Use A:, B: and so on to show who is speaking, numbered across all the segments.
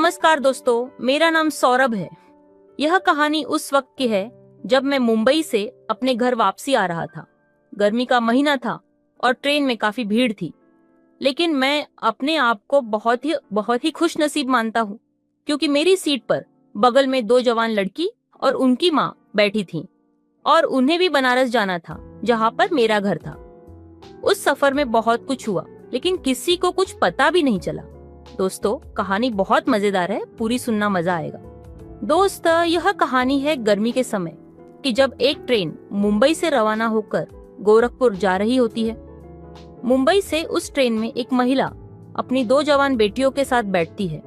A: नमस्कार दोस्तों, मेरा नाम सौरभ है। यह कहानी उस वक्त की है जब मैं मुंबई से अपने घर वापसी आ रहा था। गर्मी का महीना था और ट्रेन में काफी भीड़ थी, लेकिन मैं अपने आप को बहुत ही खुश नसीब मानता हूँ, क्योंकि मेरी सीट पर बगल में दो जवान लड़की और उनकी माँ बैठी थीं और उन्हें भी बनारस जाना था, जहाँ पर मेरा घर था। उस सफर में बहुत कुछ हुआ, लेकिन किसी को कुछ पता भी नहीं चला। दोस्तों, कहानी बहुत मजेदार है, पूरी सुनना मजा आएगा। दोस्त, यह कहानी है गर्मी के समय कि जब एक ट्रेन मुंबई से रवाना होकर गोरखपुर जा रही होती है। मुंबई से उस ट्रेन में एक महिला अपनी दो जवान बेटियों के साथ बैठती है।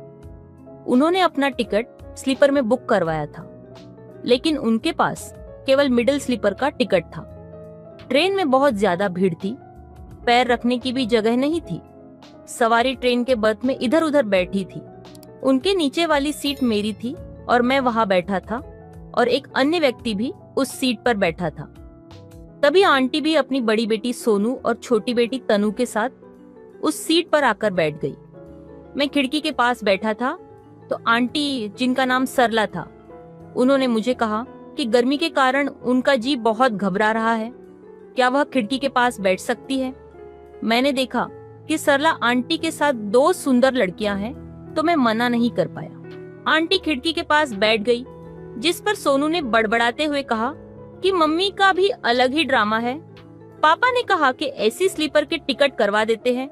A: उन्होंने अपना टिकट स्लीपर में बुक करवाया था, लेकिन उनके पास केवल मिडिल स्लीपर का टिकट था। ट्रेन में बहुत ज्यादा भीड़ थी, पैर रखने की भी जगह नहीं थी। सवारी ट्रेन के बर्थ में इधर उधर बैठी थी। उनके नीचे वाली सीट मेरी थी और मैं वहां बैठा था, और एक अन्य व्यक्ति भी उस सीट पर बैठा था। तभी आंटी भी अपनी बड़ी बेटी सोनू और छोटी बेटी तनु के साथ उस सीट पर आकर बैठ गई। मैं खिड़की के पास बैठा था तो आंटी, जिनका नाम सरला था, उन्होंने मुझे कहा कि गर्मी के कारण उनका जी बहुत घबरा रहा है, क्या वह खिड़की के पास बैठ सकती है। मैंने देखा कि सरला आंटी के साथ दो सुंदर लड़कियां हैं, तो मैं मना नहीं कर पाया। आंटी खिड़की के पास बैठ गई, जिस पर सोनू ने बड़बड़ाते हुए कहा कि मम्मी का भी अलग ही ड्रामा है। पापा ने कहा कि एसी स्लीपर के टिकट करवा देते हैं।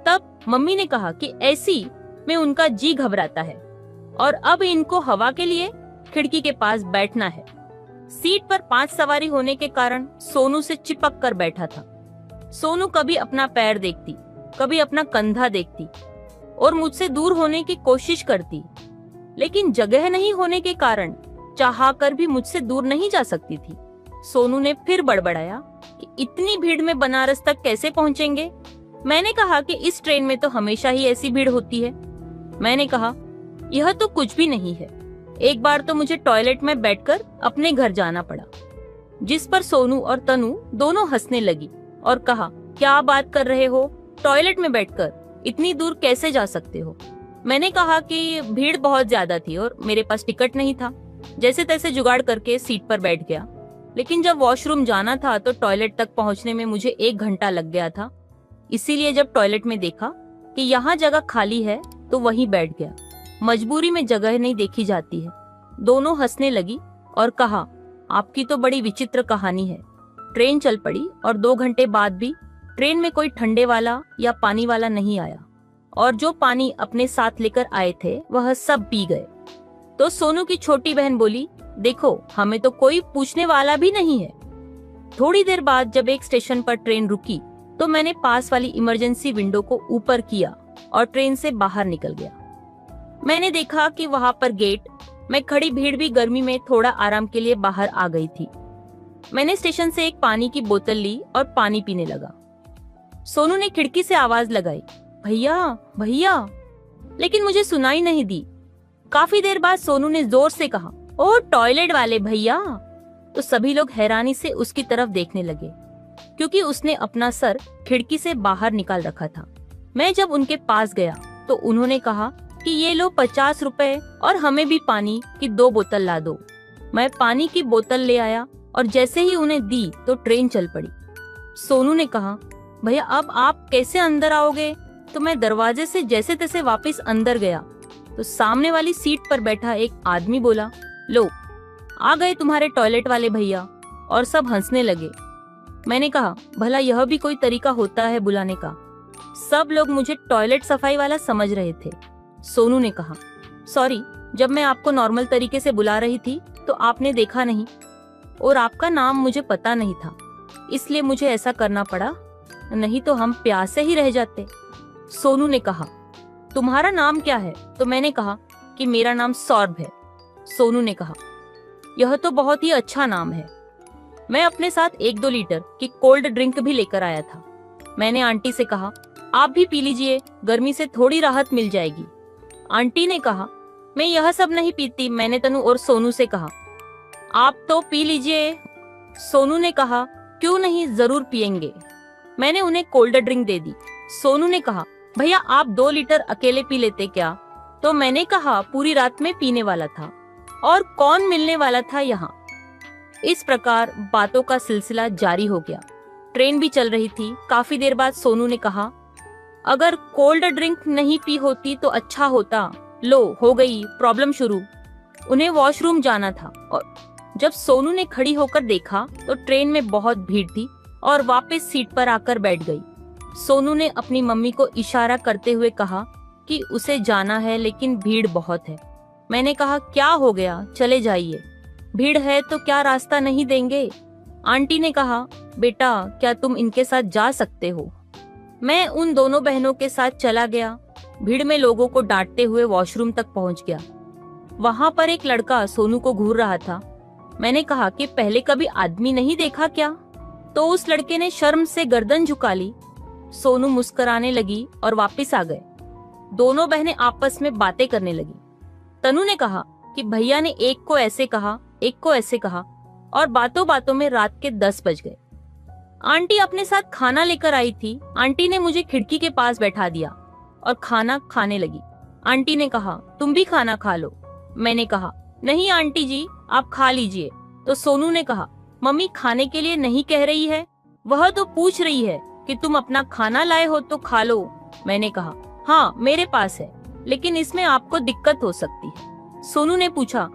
A: तब मम्मी ने कहा कि एसी में उनका जी घबराता है और अब इनको हवा के लिए खिड़की के पास बैठना है। सीट पर 5 सवारी होने के कारण सोनू से चिपक कर बैठा था। सोनू कभी अपना पैर देखती, कभी अपना कंधा देखती और मुझसे दूर होने की कोशिश करती, लेकिन जगह नहीं होने के कारण चाहकर भी मुझसे दूर नहीं जा सकती थी। सोनू ने फिर बड़बड़ाया कि इतनी भीड़ में बनारस तक कैसे पहुंचेंगे। मैंने कहा कि इस ट्रेन में तो हमेशा ही ऐसी भीड़ होती है। मैंने कहा, यह तो कुछ भी नहीं है। एक बार तो मुझे टॉयलेट में बैठकर अपने घर जाना पड़ा। जिस पर सोनू और तनु दोनों हंसने लगी और कहा, क्या बात कर रहे हो, टॉयलेट में बैठकर इतनी दूर कैसे जा सकते हो। मैंने कहा कि भीड़ बहुत ज्यादा थी और मेरे पास टिकट नहीं था। जैसे तैसे जुगाड़ करके सीट पर बैठ गया, लेकिन जब वॉशरूम जाना था तो टॉयलेट तक पहुंचने में मुझे 1 घंटा लग गया था। इसीलिए जब टॉयलेट में देखा कि यहाँ जगह खाली है तो वहीं बैठ गया। मजबूरी में जगह नहीं देखी जाती है। दोनों हंसने लगी और कहा, आपकी तो बड़ी विचित्र कहानी है। ट्रेन चल पड़ी और 2 घंटे बाद भी ट्रेन में कोई ठंडे वाला या पानी वाला नहीं आया, और जो पानी अपने साथ लेकर आए थे वह सब पी गए। तो सोनू की छोटी बहन बोली, देखो, हमें तो कोई पूछने वाला भी नहीं है। थोड़ी देर बाद जब एक स्टेशन पर ट्रेन रुकी तो मैंने पास वाली इमरजेंसी विंडो को ऊपर किया और ट्रेन से बाहर निकल गया। मैंने देखा कि वहां पर गेट में खड़ी भीड़ भी गर्मी में थोड़ा आराम के लिए बाहर आ गई थी। मैंने स्टेशन से एक पानी की बोतल ली और पानी पीने लगा। सोनू ने खिड़की से आवाज लगाई, भैया भैया, लेकिन मुझे सुनाई नहीं दी। काफी देर बाद सोनू ने जोर से कहा, ओ टॉयलेट वाले भैया। तो सभी लोग हैरानी से उसकी तरफ देखने लगे, क्योंकि उसने अपना सर खिड़की से बाहर निकाल रखा था। मैं जब उनके पास गया तो उन्होंने कहा कि ये लो 50 रुपए और हमें भी पानी की 2 बोतल ला दो। मैं पानी की बोतल ले आया और जैसे ही उन्हें दी तो ट्रेन चल पड़ी। सोनू ने कहा, भैया अब आप कैसे अंदर आओगे। तो मैं दरवाजे से जैसे तैसे वापस अंदर गया तो सामने वाली सीट पर बैठा एक आदमी बोला, लो आ गए तुम्हारे टॉयलेट वाले भैया, और सब हंसने लगे। मैंने कहा, भला यह भी कोई तरीका होता है बुलाने का। सब लोग मुझे टॉयलेट सफाई वाला समझ रहे थे। सोनू ने कहा, सॉरी, जब मैं आपको नॉर्मल तरीके से बुला रही थी तो आपने देखा नहीं, और आपका नाम मुझे पता नहीं था, इसलिए मुझे ऐसा करना पड़ा, नहीं तो हम प्यासे ही रह जाते। सोनू ने कहा, तुम्हारा नाम क्या है। तो मैंने कहा कि मेरा नाम सौरभ है। सोनू ने कहा, यह तो बहुत ही अच्छा नाम है। मैं अपने साथ 1-2 लीटर की कोल्ड ड्रिंक भी लेकर आया था। मैंने आंटी से कहा, आप भी पी लीजिए, गर्मी से थोड़ी राहत मिल जाएगी। आंटी ने कहा, मैं यह सब नहीं पीती। मैंने तनु और सोनू से कहा, आप तो पी लीजिए। सोनू ने कहा, क्यों नहीं, जरूर पियेंगे। मैंने उन्हें कोल्ड ड्रिंक दे दी। सोनू ने कहा, भैया आप 2 लीटर अकेले पी लेते क्या। तो मैंने कहा पूरी रात में पीने वाला था और कौन मिलने वाला था यहाँ। इस प्रकार बातों का सिलसिला जारी हो गया। ट्रेन भी चल रही थी। काफी देर बाद सोनू ने कहा, अगर कोल्ड ड्रिंक नहीं पी होती तो अच्छा होता। लो हो गई प्रॉब्लम शुरू। उन्हें वॉशरूम जाना था और जब सोनू ने खड़ी होकर देखा तो ट्रेन में बहुत भीड़ थी और वापस सीट पर आकर बैठ गई। सोनू ने अपनी मम्मी को इशारा करते हुए कहा कि उसे जाना है लेकिन भीड़ बहुत है। मैंने कहा क्या हो गया, चले जाइए। भीड़ है तो क्या रास्ता नहीं देंगे? आंटी ने कहा, बेटा क्या तुम इनके साथ जा सकते हो? मैं उन दोनों बहनों के साथ चला गया। भीड़ में लोगों को डांटते हुए वॉशरूम तक पहुंच गया। वहां पर एक लड़का सोनू को घूर रहा था। मैंने कहा कि पहले कभी आदमी नहीं देखा क्या? तो उस लड़के ने शर्म से गर्दन झुका ली। सोनू मुस्कुराने लगी और वापस आ गए। दोनों बहनें आपस में बातें करने लगी। तनु ने कहा कि भैया ने एक को ऐसे कहा, एक को ऐसे कहा और बातों बातों में रात के 10 बज गए। आंटी अपने साथ खाना लेकर आई थी। आंटी ने मुझे खिड़की के पास बैठा दिया और खाना खाने लगी। आंटी ने कहा, तुम भी खाना खा लो। मैंने कहा, नहीं आंटी जी आप खा लीजिए। तो सोनू ने कहा, मम्मी खाने के लिए नहीं कह रही है, वह तो पूछ रही है कि तुम अपना खाना लाए हो तो खा लो। मैंने कहा, हाँ मेरे पास है लेकिन इसमें आपको दिक्कत हो सकती है। सोनू ने पूछा,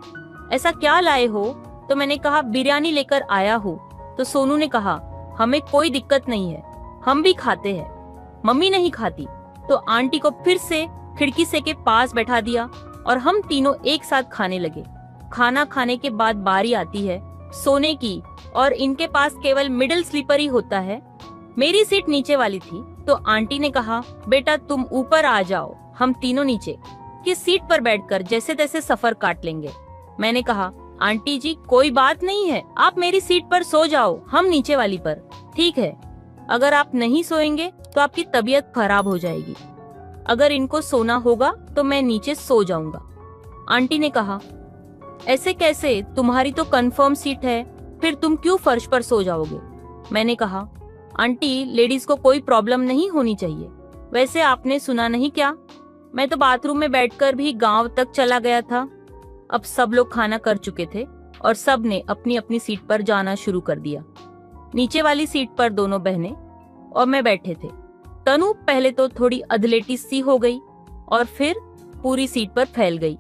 A: ऐसा क्या लाए हो? तो मैंने कहा, बिरयानी लेकर आया हूँ। तो सोनू ने कहा, हमें कोई दिक्कत नहीं है, हम भी खाते हैं। मम्मी नहीं खाती। तो आंटी को फिर से खिड़की से के पास बैठा दिया और हम तीनों एक साथ खाने लगे। खाना खाने के बाद बारी आती है सोने की और इनके पास केवल मिडिल स्लीपर ही होता है। मेरी सीट नीचे वाली थी तो आंटी ने कहा, बेटा तुम ऊपर आ जाओ, हम तीनों नीचे की सीट पर बैठकर जैसे तैसे सफर काट लेंगे। मैंने कहा, आंटी जी कोई बात नहीं है, आप मेरी सीट पर सो जाओ, हम नीचे वाली पर। ठीक है, अगर आप नहीं सोएंगे तो आपकी तबीयत खराब हो जाएगी। अगर इनको सोना होगा तो मैं नीचे सो जाऊंगा। आंटी ने कहा, ऐसे कैसे, तुम्हारी तो कंफर्म सीट है, फिर तुम क्यों फर्श पर सो जाओगे? मैंने कहा, आंटी लेडीज को कोई प्रॉब्लम नहीं होनी चाहिए। वैसे आपने सुना नहीं क्या, मैं तो बाथरूम में बैठकर भी गांव तक चला गया था। अब सब लोग खाना कर चुके थे और सब ने अपनी अपनी सीट पर जाना शुरू कर दिया। नीचे वाली सीट पर दोनों बहनें और मैं बैठे थे। तनु पहले तो थोड़ी अधलेटी सी हो गई और फिर पूरी सीट पर फैल गई।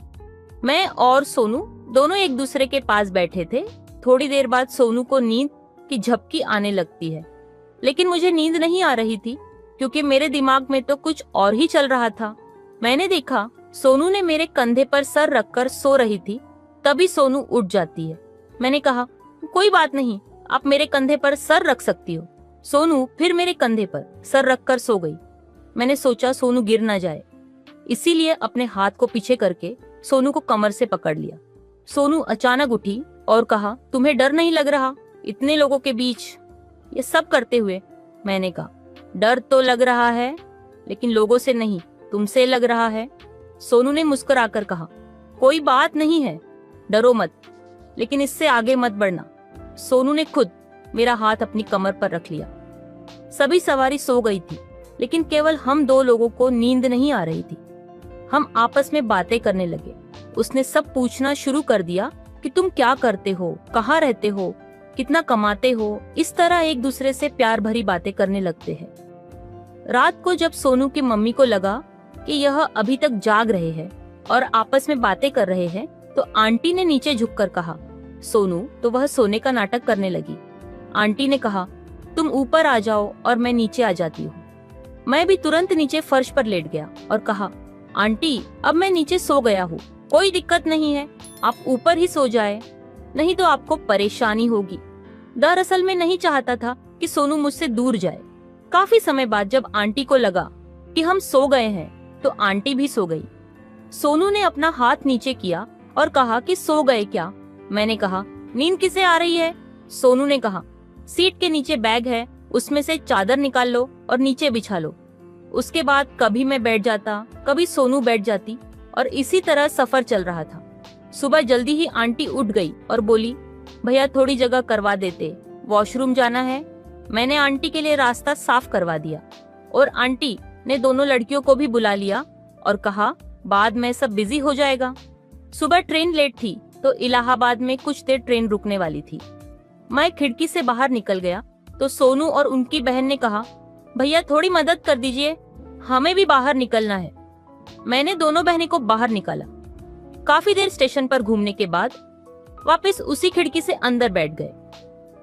A: मैं और सोनू दोनों एक दूसरे के पास बैठे थे। थोड़ी देर बाद सोनू को नींद की झपकी आने लगती है, लेकिन मुझे नींद नहीं आ रही थी क्योंकि मेरे दिमाग में तो कुछ और ही चल रहा था। मैंने देखा सोनू ने मेरे कंधे पर सर रखकर सो रही थी। तभी सोनू उठ जाती है। मैंने कहा, कोई बात नहीं, आप मेरे कंधे पर सर रख सकती हो। सोनू फिर मेरे कंधे पर सर रखकर सो गई। मैंने सोचा सोनू गिर ना जाए, इसीलिए अपने हाथ को पीछे करके सोनू को कमर से पकड़ लिया। सोनू अचानक उठी और कहा, तुम्हें डर नहीं लग रहा इतने लोगों के बीच ये सब करते हुए? मैंने कहा, डर तो लग रहा है लेकिन लोगों से नहीं, तुमसे लग रहा है। सोनू ने मुस्कुराकर कहा, कोई बात नहीं है, डरो मत, लेकिन इससे आगे मत बढ़ना। सोनू ने खुद मेरा हाथ अपनी कमर पर रख लिया। सभी सवारी सो गई थी लेकिन केवल हम दो लोगों को नींद नहीं आ रही थी। हम आपस में बातें करने लगे। उसने सब पूछना शुरू कर दिया कि तुम क्या करते हो, कहाँ रहते हो, कितना कमाते हो। इस तरह एक दूसरे से प्यार भरी बातें करने लगते हैं। रात को जब सोनू की मम्मी को लगा कि यह अभी तक जाग रहे हैं और आपस में बातें कर रहे हैं तो आंटी ने नीचे झुककर कहा, सोनू। तो वह सोने का नाटक करने लगी। आंटी ने कहा, तुम ऊपर आ जाओ और मैं नीचे आ जाती हूँ। मैं भी तुरंत नीचे फर्श पर लेट गया और कहा, आंटी अब मैं नीचे सो गया हूँ, कोई दिक्कत नहीं है, आप ऊपर ही सो जाए, नहीं तो आपको परेशानी होगी। दरअसल मैं नहीं चाहता था कि सोनू मुझसे दूर जाए। काफी समय बाद जब आंटी को लगा कि हम सो गए हैं तो आंटी भी सो गई। सोनू ने अपना हाथ नीचे किया और कहा कि सो गए क्या? मैंने कहा, नींद किसे आ रही है? सोनू ने कहा, सीट के नीचे बैग है, उसमें से चादर निकाल लो और नीचे बिछा लो। उसके बाद कभी मैं बैठ जाता, कभी सोनू बैठ जाती और इसी तरह सफर चल रहा था। सुबह जल्दी ही आंटी उठ गई और बोली, भैया थोड़ी जगह करवा देते, वॉशरूम जाना है। मैंने आंटी के लिए रास्ता साफ करवा दिया और आंटी ने दोनों लड़कियों को भी बुला लिया और कहा, बाद में सब बिजी हो जाएगा। सुबह ट्रेन लेट थी तो इलाहाबाद में कुछ देर ट्रेन रुकने वाली थी। मैं खिड़की से बाहर निकल गया तो सोनू और उनकी बहन ने कहा, भैया थोड़ी मदद कर दीजिए, हमें भी बाहर निकलना है। मैंने दोनों बहनें को बाहर निकाला। काफी देर स्टेशन पर घूमने के बाद वापस उसी खिड़की से अंदर बैठ गए।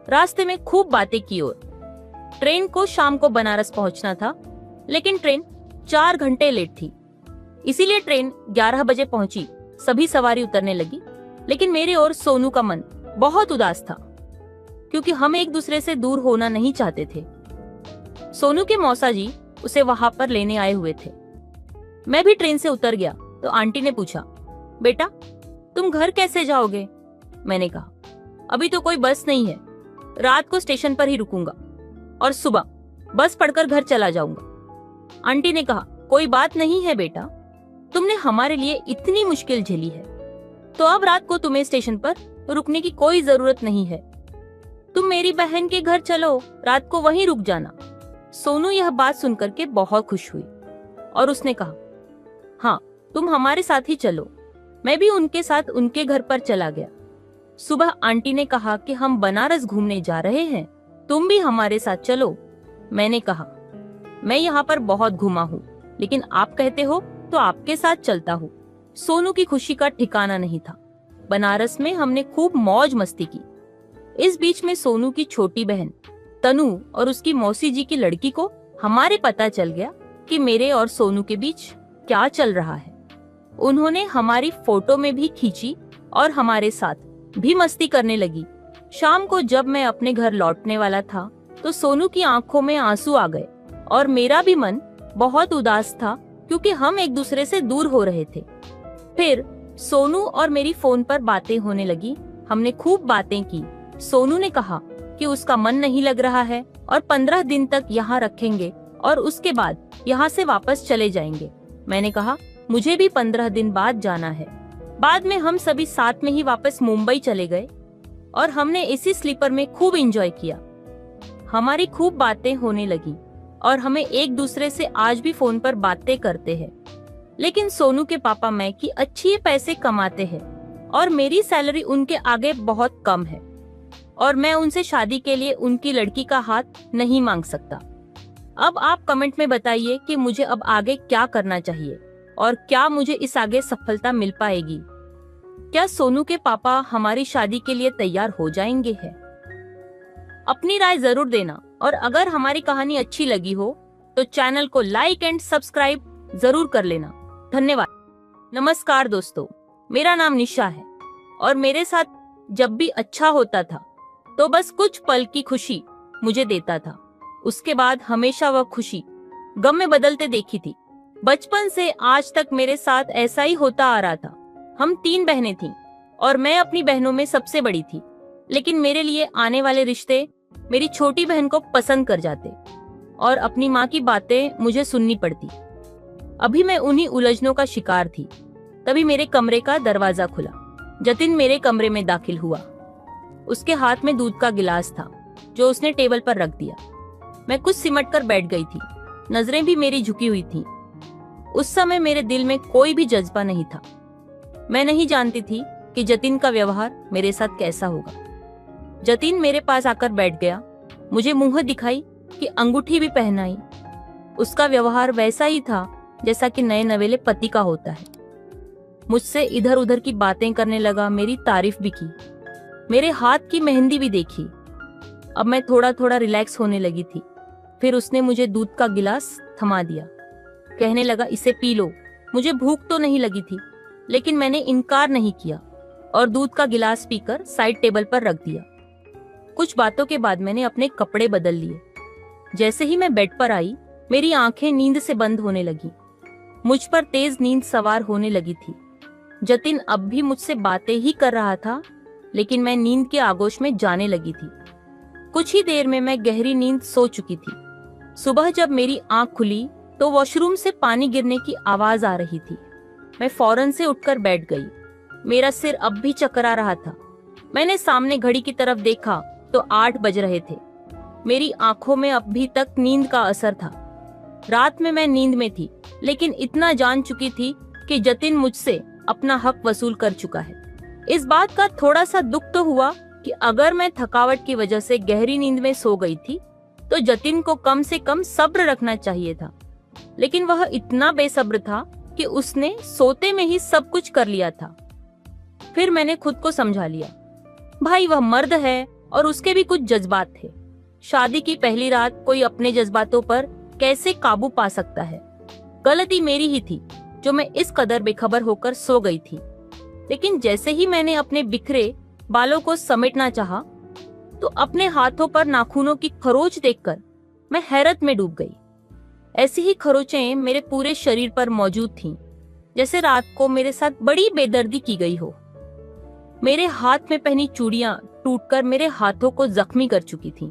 A: रास्ते में खूब बातें की और ट्रेन को शाम को बनारस पहुंचना था, लेकिन ट्रेन 4 घंटे लेट थी। इसीलिए ट्रेन 11 बजे पहुंची। सभी सवारी उतरने लगी, लेकिन मेरे और सोनू का मन बहुत उदास था, क्योंकि हम एक दूसरे से दूर होना नहीं चाहते थे। सोनू के मौसा जी उसे वहां पर लेने आए हुए थे। मैं भी ट्रेन से उतर गया तो आंटी ने पूछा, बेटा तुम घर कैसे जाओगे? मैंने कहा, अभी तो कोई बस नहीं है, रात को स्टेशन पर ही रुकूंगा और सुबह बस पकड़कर घर चला जाऊंगा। आंटी ने कहा, कोई बात नहीं है बेटा, तुमने हमारे लिए इतनी मुश्किल झेली है, तो अब रात को तुम्हें स्टेशन पर रुकने की कोई जरूरत नहीं है। तुम मेरी बहन के घर चलो, रात को वहीं रुक जाना। सोनू यह बात सुनकर के बहुत खुश हुई और उसने कहा, हाँ तुम हमारे साथ ही चलो। मैं भी उनके साथ उनके घर पर चला गया। सुबह आंटी ने कहा कि हम बनारस घूमने जा रहे हैं, तुम भी हमारे साथ चलो। मैंने कहा, मैं यहाँ पर बहुत घूमा हूँ, लेकिन आप कहते हो तो आपके साथ चलता हूँ। सोनू की खुशी का ठिकाना नहीं था। बनारस में हमने खूब मौज मस्ती की। इस बीच में सोनू की छोटी बहन तनु और उसकी मौसी जी की लड़की को हमारे पता चल गया कि मेरे और सोनू के बीच क्या चल रहा है। उन्होंने हमारी फोटो में भी खींची और हमारे साथ भी मस्ती करने लगी। शाम को जब मैं अपने घर लौटने वाला था तो सोनू की आंखों में आंसू आ गए और मेरा भी मन बहुत उदास था, क्योंकि हम एक दूसरे से दूर हो रहे थे। फिर सोनू और मेरी फोन पर बातें होने लगी। हमने खूब बातें की। सोनू ने कहा कि उसका मन नहीं लग रहा है और 15 दिन तक यहाँ रखेंगे और उसके बाद यहाँ से वापस चले जाएंगे। मैंने कहा, मुझे भी 15 दिन बाद जाना है। बाद में हम सभी साथ में ही वापस मुंबई चले गए और हमने इसी स्लीपर में खूब एंजॉय किया। हमारी खूब बातें होने लगी और हमें एक दूसरे से आज भी फोन पर बातें करते हैं। लेकिन सोनू के पापा मैकी अच्छे पैसे कमाते हैं और मेरी सैलरी उनके आगे बहुत कम है और मैं उनसे शादी के लिए उनकी लड़की का हाथ नहीं मांग सकता। अब आप कमेंट में बताइए कि मुझे अब आगे क्या करना चाहिए और क्या मुझे इस आगे सफलता मिल पाएगी। क्या सोनू के पापा हमारी शादी के लिए तैयार हो जाएंगे है? अपनी राय जरूर देना और अगर हमारी कहानी अच्छी लगी हो तो चैनल को लाइक एंड सब्सक्राइब जरूर कर लेना। धन्यवाद। नमस्कार दोस्तों, मेरा नाम निशा है और मेरे साथ जब भी अच्छा होता था तो बस कुछ पल की खुशी मुझे देता था। उसके बाद हमेशा वह खुशी गम में बदलते देखी थी। बचपन से आज तक मेरे साथ ऐसा ही होता आ रहा था। हम 3 बहनें थीं और मैं अपनी बहनों में सबसे बड़ी थी, लेकिन मेरे लिए आने वाले रिश्ते मेरी छोटी बहन को पसंद कर जाते और अपनी माँ की बातें मुझे सुननी पड़ती। अभी मैं उन्हीं उलझनों का शिकार थी। तभी मेरे कमरे का दरवाजा खुला। जतिन मेरे कमरे में दाखिल हुआ। उसके हाथ में दूध का गिलास था जो उसने टेबल पर रख दिया। मैं कुछ सिमट कर बैठ गई थी। नजरें भी मेरी झुकी हुई थी। उस समय मेरे दिल में कोई भी जज्बा नहीं था। मैं नहीं जानती थी कि जतिन का व्यवहार मेरे साथ कैसा होगा। जतिन मेरे पास आकर बैठ गया, मुझे मुंह दिखाई कि अंगूठी भी पहनाई। उसका व्यवहार वैसा ही था जैसा कि नए नवेले पति का होता है। मुझसे इधर उधर की बातें करने लगा, मेरी तारीफ भी की, मेरे हाथ की मेहंदी भी देखी। अब मैं थोड़ा थोड़ा रिलैक्स होने लगी थी। फिर उसने मुझे दूध का गिलास थमा दिया। कहने लगा, इसे पी लो। मुझे भूख तो नहीं लगी थी, लेकिन मैंने इनकार नहीं किया और दूध का गिलास पीकर साइड टेबल पर रख दिया। कुछ बातों के बाद मैंने अपने कपड़े बदल लिए। जैसे ही मैं बेड पर आई, मेरी आंखें नींद से बंद होने लगी। मुझ पर तेज नींद सवार होने लगी थी। जतिन अब भी मुझसे बातें ही कर रहा था, लेकिन मैं नींद के आगोश में जाने लगी थी। कुछ ही देर में मैं गहरी नींद सो चुकी थी। सुबह जब मेरी आंख खुली तो वॉशरूम से पानी गिरने की आवाज आ रही थी। मैं फौरन से उठकर बैठ गई। मेरा सिर अब भी चकरा रहा था। मैंने सामने घड़ी की तरफ देखा तो 8 बज रहे थे। मेरी आंखों में अब भी तक नींद का असर था। रात में मैं नींद में थी, लेकिन इतना जान चुकी थी कि जतिन मुझसे अपना हक वसूल कर चुका है। इस बात का थोड़ा सा दुख तो हुआ कि अगर मैं थकावट की वजह से गहरी नींद में सो गई थी तो जतिन को कम से कम सब्र रखना चाहिए था, लेकिन वह इतना बेसब्र था कि उसने सोते में ही सब कुछ कर लिया था। फिर मैंने खुद को समझा लिया, भाई वह मर्द है और उसके भी कुछ जज्बात थे। शादी की पहली रात कोई अपने जज्बातों पर कैसे काबू पा सकता है। गलती मेरी ही थी जो मैं इस कदर बेखबर होकर सो गई थी। लेकिन जैसे ही मैंने अपने बिखरे बालों को समेटना चाहा तो अपने हाथों पर नाखूनों की खरोच देखकर मैं हैरत में डूब गई। ऐसी ही खरोचें मेरे पूरे शरीर पर मौजूद थीं, जैसे रात को मेरे साथ बड़ी बेदर्दी की गई हो। मेरे हाथ में पहनी चूड़ियां टूटकर मेरे हाथों को जख्मी कर चुकी थीं।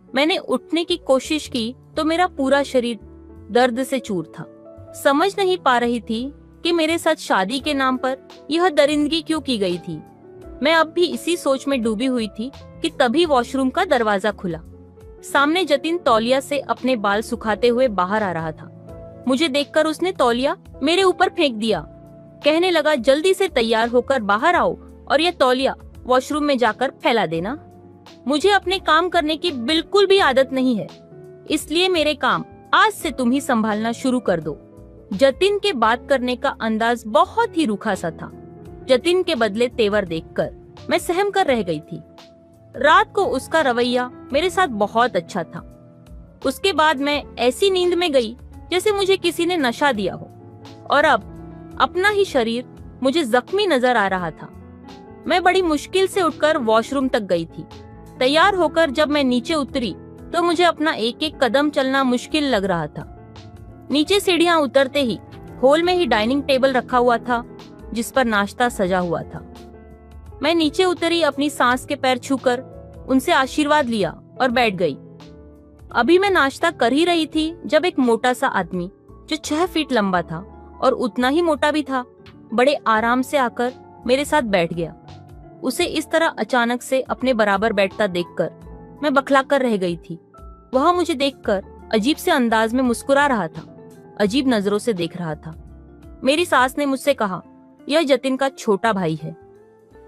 A: मैंने उठने की कोशिश की तो मेरा पूरा शरीर दर्द से चूर था। समझ नहीं पा रही थी कि मेरे साथ शादी के नाम पर यह दरिंदगी क्यों की गई थी। मैं अब भी इसी सोच में डूबी हुई थी कि तभी वॉशरूम का दरवाजा खुला। सामने जतिन तौलिया से अपने बाल सुखाते हुए बाहर आ रहा था। मुझे देखकर उसने तौलिया मेरे ऊपर फेंक दिया। कहने लगा, जल्दी से तैयार होकर बाहर आओ और यह तौलिया वॉशरूम में जाकर फैला देना। मुझे अपने काम करने की बिल्कुल भी आदत नहीं है, इसलिए मेरे काम आज से तुम ही संभालना शुरू कर दो। जतिन के बात करने का अंदाज बहुत ही रूखा सा था। जतिन के बदले तेवर देखकर मैं सहम कर रह गई थी। रात को उसका रवैया मेरे साथ बहुत अच्छा था। उसके बाद मैं ऐसी नींद में गई जैसे मुझे किसी ने नशा दिया हो और अब अपना ही शरीर मुझे जख्मी नजर आ रहा था। मैं बड़ी मुश्किल से उठकर वॉशरूम तक गई थी। तैयार होकर जब मैं नीचे उतरी तो मुझे अपना एक एक कदम चलना मुश्किल लग रहा था। नीचे सीढ़ियां उतरते ही हॉल में ही डाइनिंग टेबल रखा हुआ था जिस पर नाश्ता सजा हुआ था। मैं नीचे उतरी, अपनी सांस के पैर छूकर उनसे आशीर्वाद लिया और बैठ गई। अभी मैं नाश्ता कर ही रही थी जब एक मोटा सा आदमी जो 6 फीट लंबा था और उतना ही मोटा भी था, बड़े आराम से आकर मेरे साथ बैठ गया। उसे इस तरह अचानक से अपने बराबर बैठता देखकर मैं बखला कर रह गई थी। वह मुझे देखकर अजीब से अंदाज में मुस्कुरा रहा था, अजीब नजरों से देख रहा था। मेरी सास ने मुझसे कहा, यह जतिन का छोटा भाई है।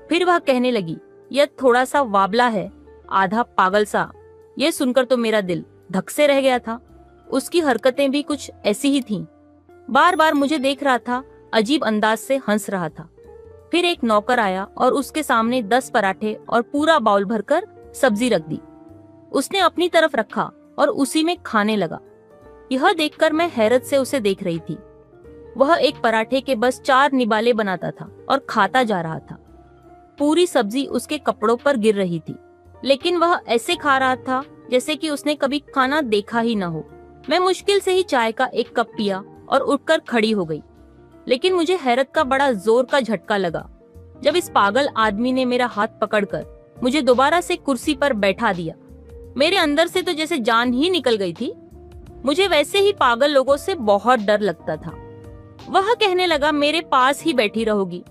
A: फिर वह कहने लगी, यह थोड़ा सा वाबला है, आधा पागल सा। यह सुनकर तो मेरा दिल धक से रह गया था। उसकी हरकतें भी कुछ ऐसी ही थीं। बार बार मुझे देख रहा था, अजीब अंदाज से हंस रहा था। फिर एक नौकर आया और उसके सामने 10 पराठे और पूरा बाउल भरकर सब्जी रख दी। उसने अपनी तरफ रखा और उसी में खाने लगा। यह देखकर मैं हैरत से उसे देख रही थी। वह एक पराठे के बस 4 निबाले बनाता था और खाता जा रहा था। पूरी सब्जी उसके कपड़ों पर गिर रही थी, लेकिन वह ऐसे खा रहा था जैसे कि उसने कभी खाना देखा ही न हो। मैं मुश्किल से ही चाय का एक कप पिया और उठकर खड़ी हो गई। लेकिन मुझे हैरत का बड़ा जोर का झटका लगा जब इस पागल आदमी ने मेरा हाथ पकड़कर मुझे दोबारा से कुर्सी पर बैठा दिया। मेरे अंदर से तो जैसे जान ही निकल गई थी। मुझे वैसे ही पागल लोगों से बहुत डर लगता था। वह कहने लगा, मेरे पास ही बैठी रहोगी,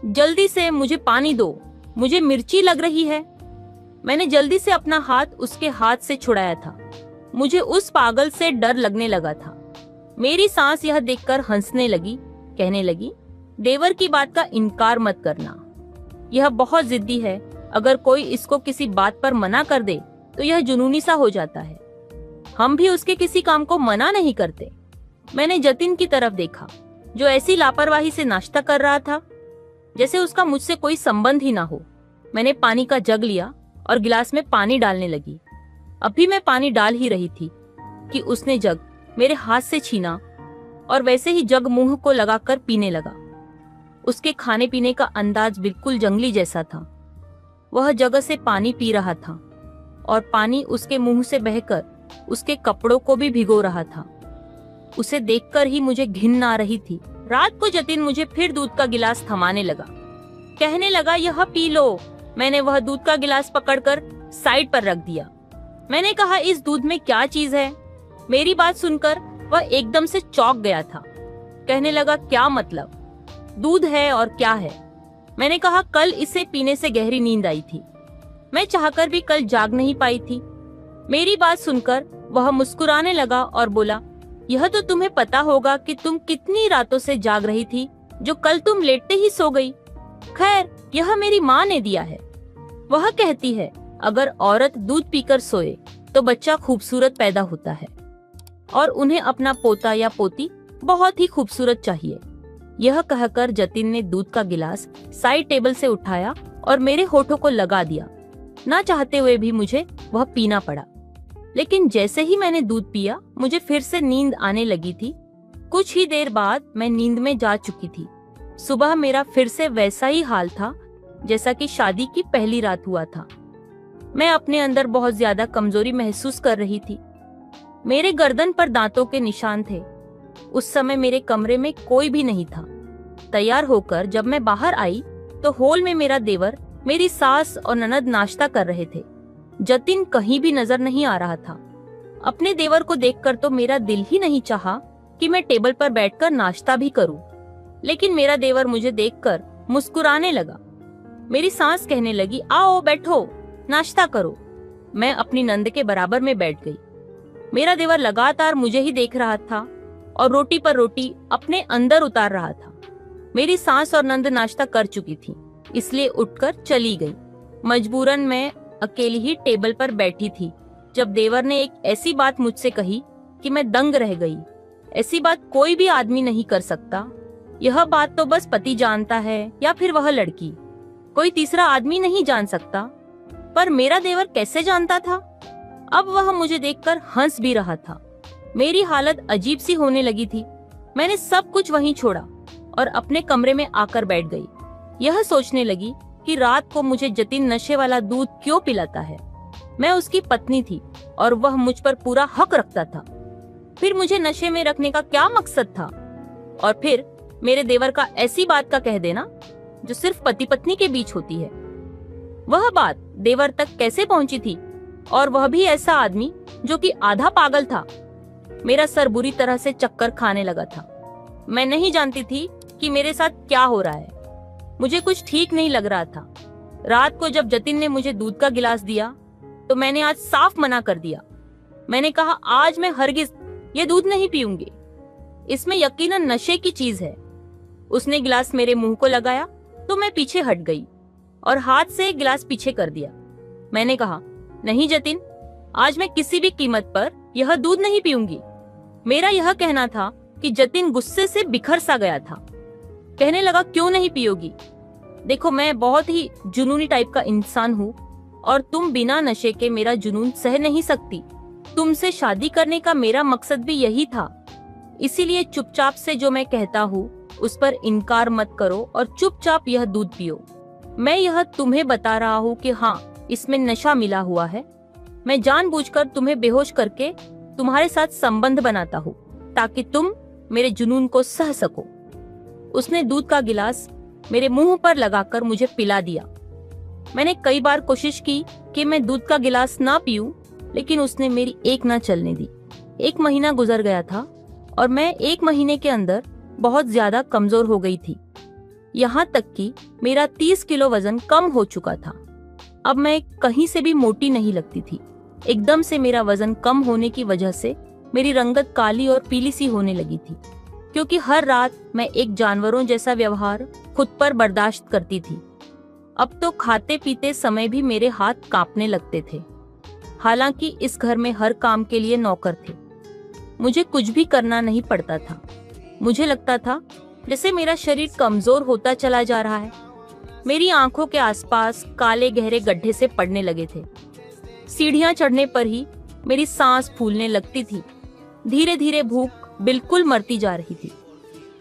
A: जल्दी से मुझे पानी दो, मुझे मिर्ची लग रही है। मैंने जल्दी से अपना हाथ उसके हाथ से छुड़ाया था। मुझे उस पागल से डर लगने लगा था। मेरी सांस यह देखकर हंसने लगी, कहने लगी, देवर की बात का इनकार मत करना, यह बहुत जिद्दी है। अगर कोई इसको किसी बात पर मना कर दे तो यह जुनूनी सा हो जाता है। हम भी उसके किसी काम को मना नहीं करते। मैंने जतिन की तरफ देखा जो ऐसी लापरवाही से नाश्ता कर रहा था जैसे उसका मुझसे कोई संबंध ही ना हो। मैंने पानी का जग लिया और गिलास में पानी डालने लगी। अभी मैं पानी डाल ही रही थी कि उसने जग मेरे हाथ से छीना और वैसे ही जग मुंह को लगाकर पीने लगा। उसके खाने पीने का अंदाज बिल्कुल जंगली जैसा था। वह जगह से पानी पी रहा था और पानी उसके मुंह से बहकर उसके कपड़ों को भी भिगो रहा था। उसे देखकर ही मुझे घिन आ रही थी। रात को जतिन मुझे फिर दूध का गिलास थमाने लगा, कहने लगा, यह पी लो। मैंने वह दूध का गिलास पकड़कर साइड पर रख दिया। मैंने कहा, इस दूध में क्या चीज है? मेरी बात सुनकर वह एकदम से चौंक गया था। कहने लगा, क्या मतलब? दूध है और क्या है? मैंने कहा, कल इसे पीने से गहरी नींद आई थी। मैं चाहकर भी कल जाग नहीं पाई थी। मेरी बात सुनकर वह मुस्कुराने लगा और बोला, यह तो तुम्हें पता होगा कि तुम कितनी रातों से जाग रही थी जो कल तुम लेटते ही सो गई। खैर, यह मेरी माँ ने दिया है। वह कहती है, अगर औरत दूध पीकर सोए तो बच्चा खूबसूरत पैदा होता है और उन्हें अपना पोता या पोती बहुत ही खूबसूरत चाहिए। यह कहकर जतिन ने दूध का गिलास साइड टेबल से उठाया और मेरे होठों को लगा दिया। ना चाहते हुए भी मुझे वह पीना पड़ा। लेकिन जैसे ही मैंने दूध पिया, मुझे फिर से नींद आने लगी थी। कुछ ही देर बाद मैं नींद में जा चुकी थी। सुबह मेरा फिर से वैसा ही हाल था जैसा कि शादी की पहली रात हुआ था। मैं अपने अंदर बहुत ज्यादा कमजोरी महसूस कर रही थी। मेरे गर्दन पर दांतों के निशान थे। उस समय मेरे कमरे में कोई भी नहीं था। तैयार होकर जब मैं बाहर आई तो हॉल में मेरा देवर, मेरी सास और ननद नाश्ता कर रहे थे। जतिन कहीं भी नजर नहीं आ रहा था। अपने देवर को देखकर तो मेरा दिल ही नहीं चाहा कि मैं टेबल पर बैठकर नाश्ता भी करूं। लेकिन मेरा देवर मुझे देखकर मुस्कुराने लगा। मेरी सास कहने लगी, आओ बैठो, नाश्ता करो। मैं अपनी नंद के बराबर में बैठ गई। मेरा देवर लगातार मुझे ही देख रहा था और रोटी पर रोटी अपने अंदर उतार रहा था। मेरी सास और नंद नाश्ता कर चुकी थी, इसलिए उठकर चली गई। मजबूरन मैं अकेली ही टेबल पर बैठी थी जब देवर ने एक ऐसी बात मुझसे कही कि मैं दंग रह गई। ऐसी बात कोई भी आदमी नहीं कर सकता। यह बात तो बस पति जानता है या फिर वह लड़की, कोई तीसरा आदमी नहीं जान सकता। पर मेरा देवर कैसे जानता था? अब वह मुझे देखकर हंस भी रहा था। मेरी हालत अजीब सी होने लगी थी। मैंने सब कुछ वहीं छोड़ा और अपने कमरे में आकर बैठ गई। यह सोचने लगी कि रात को मुझे जतिन नशे वाला दूध क्यों पिलाता है। मैं उसकी पत्नी थी और वह मुझ पर पूरा हक रखता था। फिर मुझे नशे में रखने का क्या मकसद था? और फिर मेरे देवर का ऐसी बात का कह देना जो सिर्फ पति पत्नी के बीच होती है। वह बात देवर तक कैसे पहुंची थी? और वह भी ऐसा आदमी जो कि आधा पागल था। मेरा सर बुरी तरह से चक्कर खाने लगा था। मैं नहीं जानती थी कि मेरे साथ क्या हो रहा है। मुझे कुछ ठीक नहीं लग रहा था। रात को जब जतिन ने मुझे दूध का गिलास दिया तो मैंने आज साफ मना कर दिया। मैंने कहा, आज मैं हरगिज ये दूध नहीं पीऊंगी। इसमें यकीनन नशे की चीज है। उसने गिलास मेरे मुंह को लगाया तो मैं पीछे हट गई और हाथ से एक गिलास पीछे कर दिया। मैंने कहा, नहीं जतिन, आज मैं किसी भी कीमत पर यह दूध नहीं पीऊंगी। मेरा यह कहना था कि जतिन गुस्से से बिखर सा गया था। कहने लगा, क्यों नहीं पियोगी? देखो, मैं बहुत ही जुनूनी टाइप का इंसान हूँ और तुम बिना नशे के मेरा जुनून सह नहीं सकती। तुमसे शादी करने का मेरा मकसद भी यही था। इसीलिए चुपचाप से जो मैं कहता हूँ उस पर इनकार मत करो और चुपचाप यह दूध पियो। मैं यह तुम्हें बता रहा हूँ कि हाँ, इसमें नशा मिला हुआ है। मैं जानबूझकर तुम्हें बेहोश करके तुम्हारे साथ संबंध बनाता हूँ ताकि तुम मेरे जुनून को सह सको। उसने दूध का गिलास मेरे मुंह पर लगाकर मुझे पिला दिया। मैंने कई बार कोशिश की कि मैं दूध का गिलास ना पीऊं, लेकिन उसने मेरी एक ना चलने दी। 1 महीना गुजर गया था और मैं 1 महीने के अंदर बहुत ज्यादा कमजोर हो गई थी। यहाँ तक कि मेरा 30 किलो वजन कम हो चुका था। अब मैं कहीं से भी मोटी नहीं लगती थी। एकदम से मेरा वजन कम होने की वजह से मेरी रंगत काली और पीली सी होने लगी थी, क्योंकि हर रात मैं एक जानवरों जैसा व्यवहार खुद पर बर्दाश्त करती थी। अब तो खाते पीते समय भी मेरे हाथ कांपने लगते थे। हालांकि इस घर में हर काम के लिए नौकर थे। मुझे कुछ भी करना नहीं पड़ता था। मुझे लगता था जैसे मेरा शरीर कमजोर होता चला जा रहा है। मेरी आंखों के आसपास काले गहरे गड्ढे से पड़ने लगे थे। सीढ़ियां चढ़ने पर ही मेरी सांस फूलने लगती थी। धीरे धीरे भूख बिल्कुल मरती जा रही थी।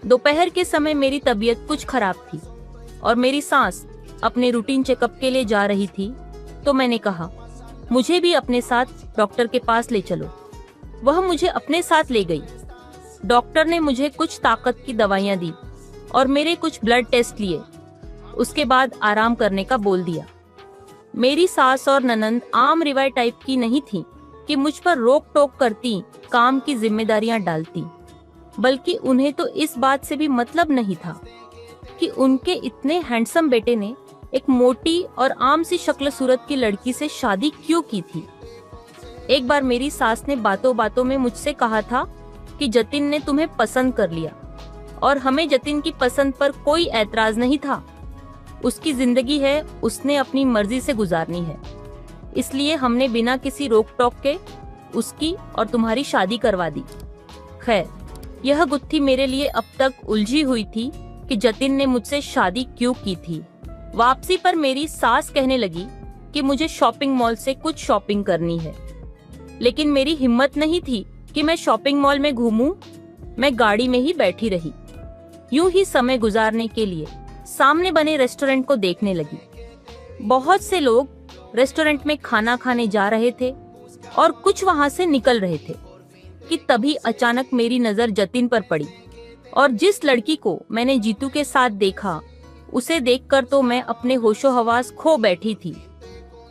A: दोपहर के समय मेरी तबीयत कुछ खराब थी और मेरी सांस अपने रूटीन चेकअप के लिए जा रही थी, तो मैंने कहा, मुझे भी अपने साथ डॉक्टर के पास ले चलो। वह मुझे अपने साथ ले गई। डॉक्टर ने मुझे कुछ ताकत की दवाइयां दी और मेरे कुछ ब्लड टेस्ट लिए। उसके बाद आराम करने का बोल दिया। मेरी सास और ननंद आम रिवाय टाइप की नहीं थी कि मुझ पर रोक टोक करती, काम की जिम्मेदारियां डालती, बल्कि उन्हें तो इस बात से भी मतलब नहीं था कि उनके इतने हैंडसम बेटे ने एक मोटी और आम सी शक्ल सूरत की लड़की से शादी क्यों की थी। एक बार मेरी सास ने बातों बातों में मुझसे कहा था कि जतिन ने तुम्हें पसंद कर लिया और हमें जतिन की पसंद पर कोई ऐतराज नहीं था। उसकी जिंदगी है, उसने अपनी मर्जी से गुजारनी है, इसलिए हमने बिना किसी रोक टोक के उसकी और तुम्हारी शादी करवा दी। खैर, यह गुत्थी मेरे लिए अब तक उलझी हुई थी कि जतिन ने मुझसे शादी क्यों की थी। वापसी पर मेरी सास कहने लगी कि मुझे शॉपिंग मॉल से कुछ शॉपिंग करनी है, लेकिन मेरी हिम्मत नहीं थी कि मैं शॉपिंग मॉल में घूमूं। मैं गाड़ी में ही बैठी रही, यूं ही समय गुजारने के लिए सामने बने रेस्टोरेंट को देखने लगी। बहुत से लोग रेस्टोरेंट में खाना खाने जा रहे थे और कुछ वहां से निकल रहे थे कि तभी अचानक मेरी नजर जतिन पर पड़ी, और जिस लड़की को मैंने जीतू के साथ देखा उसे देखकर तो मैं अपने होशो हवास खो बैठी थी।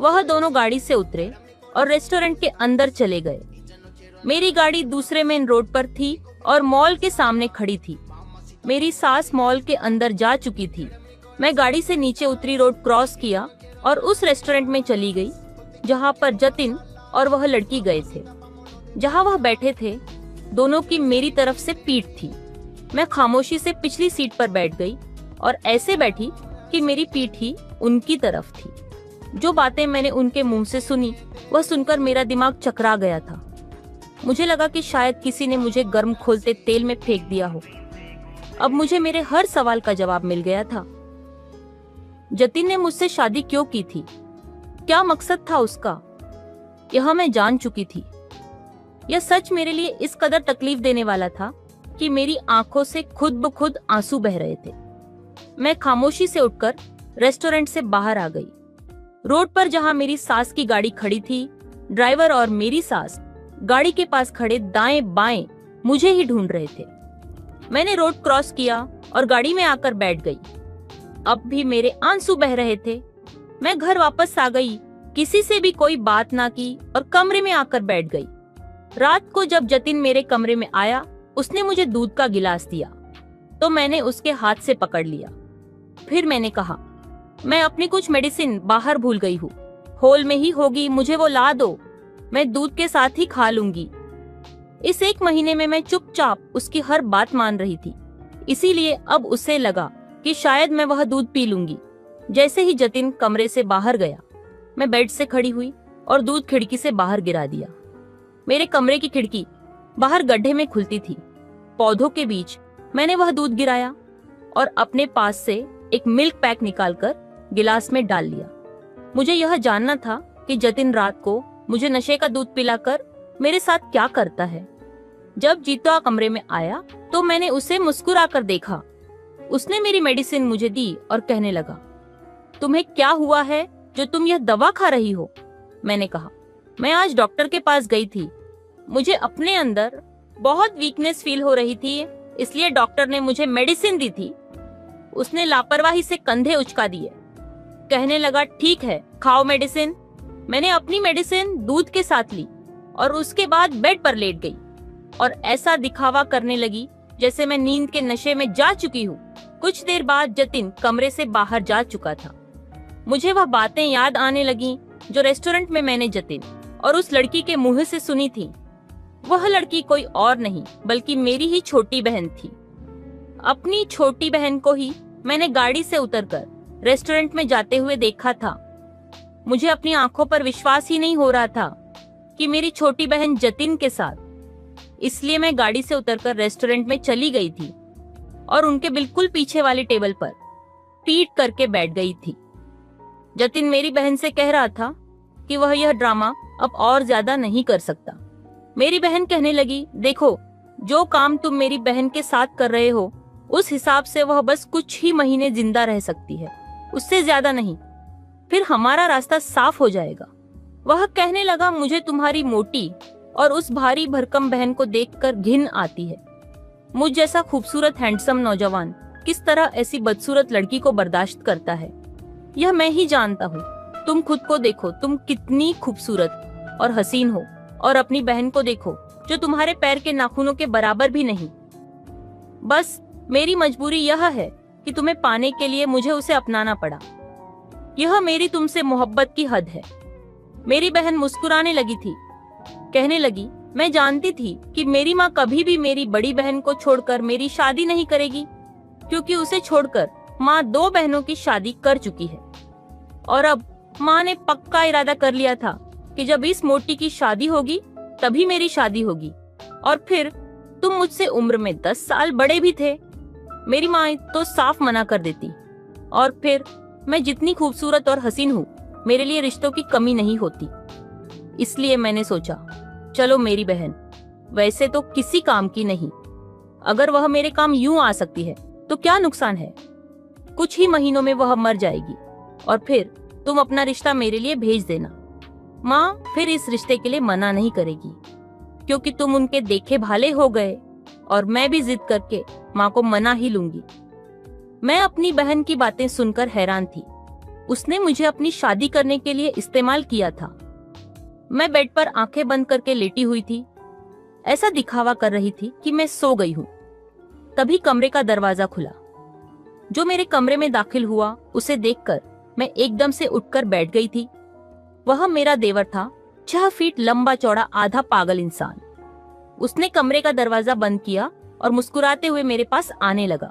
A: वह दोनों गाड़ी से उतरे और रेस्टोरेंट के अंदर चले गए। मेरी गाड़ी दूसरे मेन रोड पर थी और मॉल के सामने खड़ी थी। मेरी सास मॉल के अंदर जा चुकी थी। मैं गाड़ी से नीचे उतरी, रोड क्रॉस किया और उस रेस्टोरेंट में चली गई जहां पर जतिन और वह लड़की गए थे। जहां वह बैठे थे, दोनों की मेरी तरफ से पीठ थी। मैं खामोशी से पिछली सीट पर बैठ गई और ऐसे बैठी कि मेरी पीठ ही उनकी तरफ थी। जो बातें मैंने उनके मुंह से सुनी, वह सुनकर मेरा दिमाग चकरा गया था। मुझे लगा कि शायद किसी ने मुझे गर्म खोलते तेल में फेंक दिया हो। अब मुझे मेरे हर सवाल का जवाब मिल गया था। जतिन ने मुझसे शादी क्यों की थी? क्या मकसद था उसका? यह मैं जान चुकी थी। यह सच मेरे लिए इस कदर तकलीफ देने वाला था कि मेरी आंखों से खुद ब खुद आंसू बह रहे थे। मैं खामोशी से उठकर रेस्टोरेंट से बाहर आ गई। रोड पर जहां मेरी सास की गाड़ी खड़ी थी, ड्राइवर और मेरी सास गाड़ी के पास खड़े दाएं बाएं मुझे ही ढूंढ रहे थे। मैंने रोड क्रॉस किया और गाड़ी में आकर बैठ गई। अब भी मेरे आंसू बह रहे थे। मैं घर वापस आ गई, किसी से भी कोई बात ना की और कमरे में आकर बैठ गई। रात को जब जतिन मेरे कमरे में आया, उसने मुझे दूध का गिलास दिया तो मैंने उसके हाथ से पकड़ लिया। फिर मैंने कहा, मैं अपनी कुछ मेडिसिन बाहर भूल गई हूँ, हॉल में ही होगी, मुझे वो ला दो, मैं दूध के साथ ही खा लूंगी। इस 1 महीने में मैं चुपचाप उसकी हर बात मान रही थी, इसीलिए अब उसे लगा कि शायद मैं वह दूध पी लूंगी। जैसे ही जतिन कमरे से बाहर गया, मैं बेड से खड़ी हुई और दूध खिड़की से बाहर गिरा दिया। मेरे कमरे की खिड़की बाहर गड्ढे में खुलती थी। पौधों के बीच मैंने वह दूध गिराया और अपने पास से एक मिल्क पैक निकालकर गिलास में डाल लिया। मुझे यह जानना था कि जतिन रात को मुझे नशे का दूध पिलाकर मेरे साथ क्या करता है। जब जीतू कमरे में आया तो मैंने उसे मुस्कुराकर देखा। उसने मेरी मेडिसिन मुझे दी और कहने लगा, तुम्हें क्या हुआ है जो तुम यह दवा खा रही हो? मैंने कहा, मैं आज डॉक्टर के पास गई थी, मुझे अपने अंदर बहुत वीकनेस फील हो रही थी, इसलिए डॉक्टर ने मुझे मेडिसिन दी थी। उसने लापरवाही से कंधे उचका दिए, कहने लगा, ठीक है खाओ मेडिसिन। मैंने अपनी मेडिसिन दूध के साथ ली और उसके बाद बेड पर लेट गई और ऐसा दिखावा करने लगी जैसे मैं नींद के नशे में जा चुकी हूँ। कुछ देर बाद जतिन कमरे से बाहर जा चुका था। मुझे वह बातें याद आने लगी जो रेस्टोरेंट में मैंने जतिन और उस लड़की के मुंह से सुनी थी। वह लड़की कोई और नहीं बल्कि मेरी ही छोटी बहन थी। अपनी छोटी बहन को ही मैंने गाड़ी से उतरकर रेस्टोरेंट में जाते हुए देखा था। मुझे अपनी आंखों पर विश्वास ही नहीं हो रहा था कि मेरी छोटी बहन जतिन के साथ। इसलिए मैं गाड़ी से उतरकर रेस्टोरेंट में चली गई थी और उनके बिल्कुल पीछे वाली टेबल पर पीठ करके बैठ गई थी। जतिन मेरी बहन से कह रहा था कि वह यह ड्रामा अब और ज्यादा नहीं कर सकता। मेरी बहन कहने लगी, देखो जो काम तुम मेरी बहन के साथ कर रहे हो उस हिसाब से वह बस कुछ ही महीने जिंदा रह सकती है, उससे ज्यादा नहीं, फिर हमारा रास्ता साफ हो जाएगा। वह कहने लगा, मुझे तुम्हारी मोटी और उस भारी भरकम बहन को देखकर घिन आती है। मुझ जैसा खूबसूरत हैंडसम नौजवान किस तरह ऐसी बदसूरत लड़की को बर्दाश्त करता है, यह मैं ही जानता हूँ। तुम खुद को देखो, तुम कितनी खूबसूरत और हसीन हो, और अपनी बहन को देखो जो तुम्हारे पैर के नाखूनों के बराबर भी नहीं। बस मेरी मजबूरी यह है कि तुम्हें पाने के लिए मुझे उसे अपनाना पड़ा। यह मेरी तुमसे मोहब्बत की हद है। मेरी बहन मुस्कुराने लगी थी, कहने लगी, मैं जानती थी कि मेरी माँ कभी भी मेरी बड़ी बहन को छोड़कर मेरी शादी नहीं करेगी, क्योंकि उसे छोड़कर माँ 2 बहनों की शादी कर चुकी है। और अब माँ ने पक्का इरादा कर लिया था कि जब इस मोटी की शादी होगी तभी मेरी शादी होगी। और फिर तुम मुझसे उम्र में 10 साल बड़े भी थे। मेरी माँ तो साफ मना कर देती। और फिर मैं जितनी खूबसूरत और हसीन हूँ, मेरे लिए रिश्तों की कमी नहीं होती। इसलिए मैंने सोचा, चलो मेरी बहन वैसे तो किसी काम की नहीं, अगर वह मेरे काम यूं आ सकती है तो क्या नुकसान है। कुछ ही महीनों में वह मर जाएगी और फिर तुम अपना रिश्ता मेरे लिए भेज देना। माँ फिर इस रिश्ते के लिए मना नहीं करेगी, क्योंकि तुम उनके देखे भाले हो गए। और मैं भी जिद करके माँ को मना ही लूंगी। मैं अपनी बहन की बातें सुनकर हैरान थी। उसने मुझे अपनी शादी करने के लिए इस्तेमाल किया था। मैं बेड पर आंखें बंद करके लेटी हुई थी, ऐसा दिखावा कर रही थी कि मैं सो गई हूँ। तभी कमरे का दरवाजा खुला। जो मेरे कमरे में दाखिल हुआ उसे देखकर मैं एकदम से उठकर बैठ गई थी। वह मेरा देवर था, 6 फीट लंबा चौड़ा आधा पागल इंसान। उसने कमरे का दरवाजा बंद किया और मुस्कुराते हुए मेरे पास आने लगा।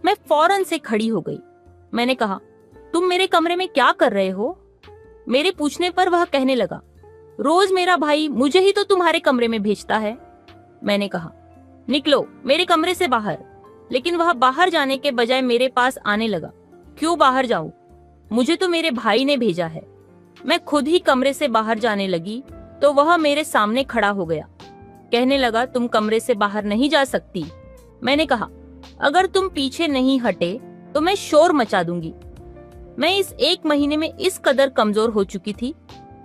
A: मैं फौरन से खड़ी हो गई। मैंने कहा, तुम मेरे कमरे में क्या कर रहे हो? मेरे पूछने पर वह कहने लगा, रोज मेरा भाई मुझे ही तो तुम्हारे कमरे में भेजता है। मैंने कहा, निकलो मेरे कमरे से बाहर। लेकिन वह बाहर जाने के बजाय मेरे पास आने लगा। क्यों बाहर जाऊं? मुझे तो मेरे भाई ने भेजा है। मैं खुद ही कमरे से बाहर जाने लगी तो वह मेरे सामने खड़ा हो गया। कहने लगा, तुम कमरे से बाहर नहीं जा सकती। मैंने कहा, अगर तुम पीछे नहीं हटे तो मैं शोर मचा दूंगी। मैं इस 1 महीने में इस कदर कमजोर हो चुकी थी